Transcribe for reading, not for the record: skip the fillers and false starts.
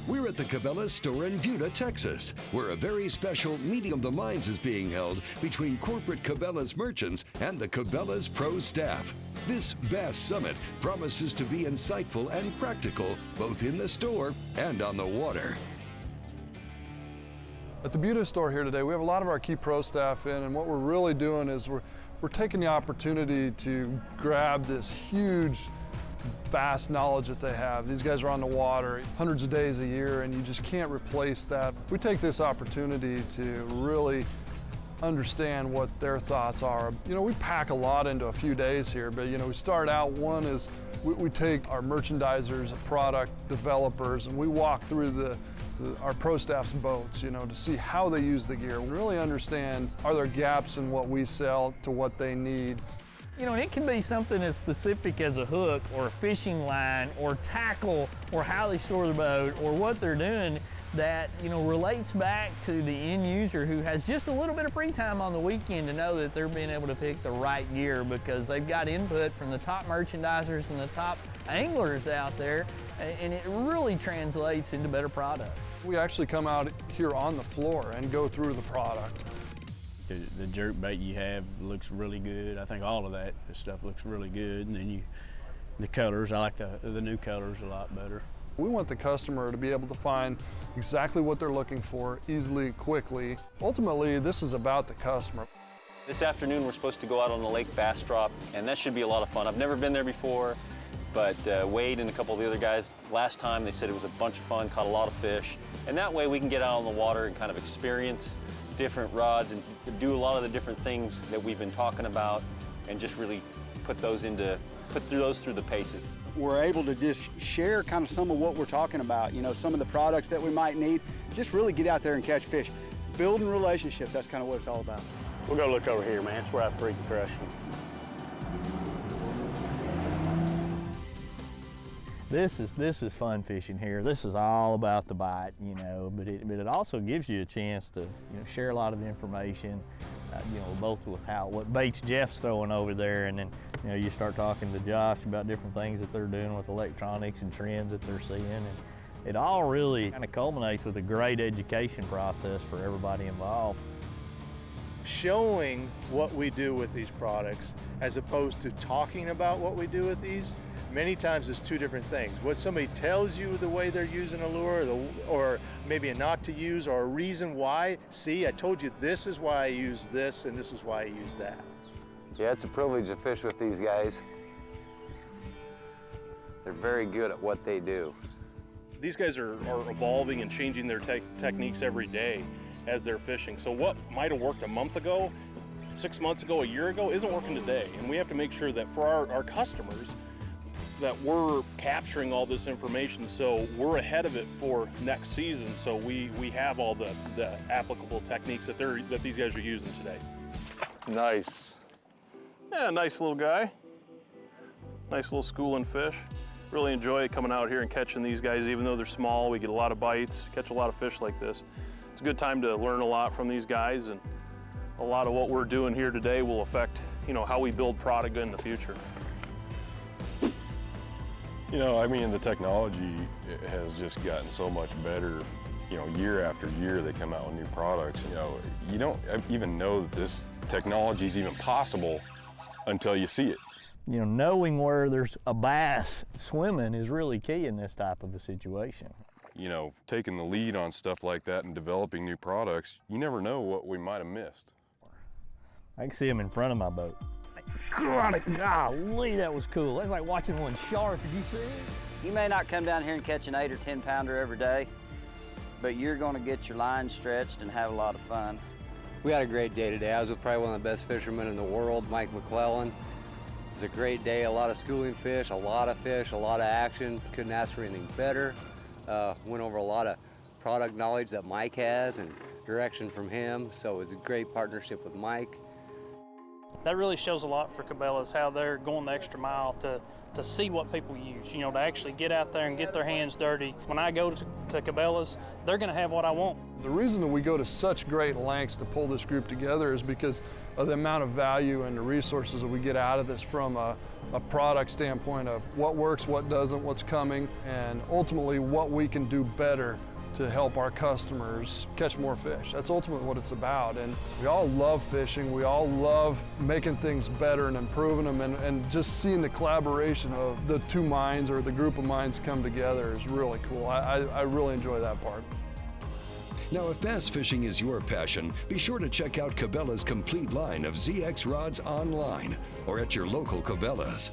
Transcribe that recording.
We're at the Cabela store in Buda, Texas, where a very special meeting of the minds is being held between corporate Cabela's merchants and the Cabela's pro staff. This Bass Summit promises to be insightful and practical, both in the store and on the water. At the Buda store here today, we have a lot of our key pro staff in, and what we're really doing is we're taking the opportunity to grab this huge, vast knowledge that they have. These guys are on the water hundreds of days a year, and you just can't replace that. We take this opportunity to really understand what their thoughts are. You know, we pack a lot into a few days here, but we start out, one is we take our merchandisers, product developers, and we walk through our pro staff's boats, to see how they use the gear. We really understand, are there gaps in what we sell to what they need. And it can be something as specific as a hook or a fishing line or tackle or how they store the boat or what they're doing that, relates back to the end user who has just a little bit of free time on the weekend to know that they're being able to pick the right gear because they've got input from the top merchandisers and the top anglers out there, and it really translates into better product. We actually come out here on the floor and go through the product. The jerk bait you have looks really good. I think all of that stuff looks really good. And then the colors, I like the new colors a lot better. We want the customer to be able to find exactly what they're looking for easily, quickly. Ultimately, this is about the customer. This afternoon, we're supposed to go out on the lake bass drop, and that should be a lot of fun. I've never been there before, but Wade and a couple of the other guys, last time they said it was a bunch of fun, caught a lot of fish. And that way we can get out on the water and kind of experience different rods and do a lot of the different things that we've been talking about and just really put those through the paces. We're able to just share kind of some of what we're talking about, some of the products that we might need, just really get out there and catch fish. Building relationships, that's kind of what it's all about. We'll go look over here, man. That's where I freaking crush them. This is fun fishing here. This is all about the bite, but it also gives you a chance to share a lot of the information, both with what baits Jeff's throwing over there, and then you start talking to Josh about different things that they're doing with electronics and trends that they're seeing, and it all really kind of culminates with a great education process for everybody involved. Showing what we do with these products as opposed to talking about what we do with these, many times it's two different things. What somebody tells you the way they're using a lure, or maybe a not to use, or a reason why. See, I told you this is why I use this and this is why I use that. Yeah, it's a privilege to fish with these guys. They're very good at what they do. These guys are evolving and changing their techniques every day as they're fishing. So what might have worked a month ago, 6 months ago, a year ago, isn't working today. And we have to make sure that for our customers, that we're capturing all this information so we're ahead of it for next season, so we have all the applicable techniques that these guys are using today. Nice. Yeah, nice little guy. Nice little schooling fish. Really enjoy coming out here and catching these guys. Even though they're small, we get a lot of bites, catch a lot of fish like this. It's a good time to learn a lot from these guys, and a lot of what we're doing here today will affect how we build product in the future. The technology has just gotten so much better. Year after year they come out with new products. You don't even know that this technology is even possible until you see it. Knowing where there's a bass swimming is really key in this type of a situation. Taking the lead on stuff like that and developing new products, you never know what we might have missed. I can see them in front of my boat. Golly, that was cool. That's like watching one shark. Did you see it? You may not come down here and catch an 8 or 10 pounder every day, but you're going to get your line stretched and have a lot of fun. We had a great day today. I was with probably one of the best fishermen in the world, Mike McClellan. It was a great day, a lot of schooling fish, a lot of action. Couldn't ask for anything better. Went over a lot of product knowledge that Mike has and direction from him, so it was a great partnership with Mike. That really shows a lot for Cabela's, how they're going the extra mile to see what people use, you know, to actually get out there and get their hands dirty. When I go to Cabela's, they're gonna have what I want. The reason that we go to such great lengths to pull this group together is because of the amount of value and the resources that we get out of this from a product standpoint of what works, what doesn't, what's coming, and ultimately what we can do better to help our customers catch more fish. That's ultimately what it's about. And we all love fishing. We all love making things better and improving them, and just seeing the collaboration of the two minds or the group of minds come together is really cool. I really enjoy that part. Now, if bass fishing is your passion, be sure to check out Cabela's complete line of ZX rods online or at your local Cabela's.